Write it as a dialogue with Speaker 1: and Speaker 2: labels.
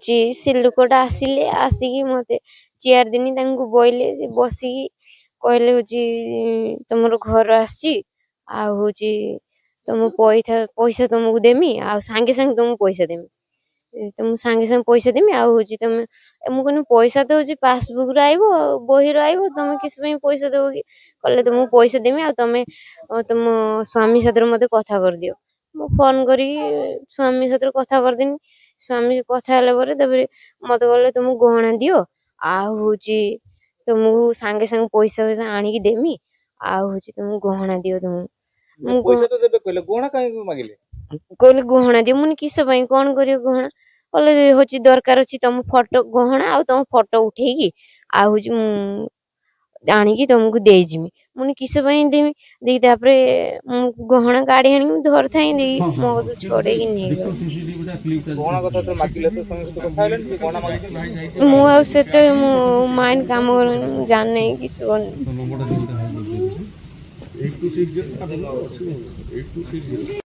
Speaker 1: से लोकटा आसिले आसिकी मते चेयर देनी बोइले से बसिकी कहले तुमर घर आसी तुम पैसा तुमको देमी आ सांगे सांगे तुमको पैसा देमी तुम सांगे सांगे पैसा देमी आ तुम मुझे पैसा तो पासबुक आइबो बही आइबो तुम किस पैसा देव कि कहले तुमको पैसा देमी आ तुम तुम स्वामी साथ मते कथा कर दियो मु फोन करी स्वामी साथ कथा कर देनी स्वामी कथा मत कहले तुम गहना दियो आ तुमको सांगे सांगे पैसा वैसा आनिकी देमी आ तुम गहना दियो तुम
Speaker 2: पैसा तो देबे कहले गहना काहे मागिले
Speaker 1: कहले गहना दियो मुनि किस पई कोन करियो गहना कहले दरकार अछि तुम फोटो गहना आ तुम फोटो उठेकी आ आनिकी तुमको दे जिमी मुनि किस पई देमी देई तापरे गहना काढी आनी धर थाई देई मो छोड़े की नहीं
Speaker 2: गहना कथा तो मागिले तो संग तो कथा हलन गहना मागिले
Speaker 1: मु आ सेते मु माइंड काम जान नहीं कि सुन
Speaker 3: 826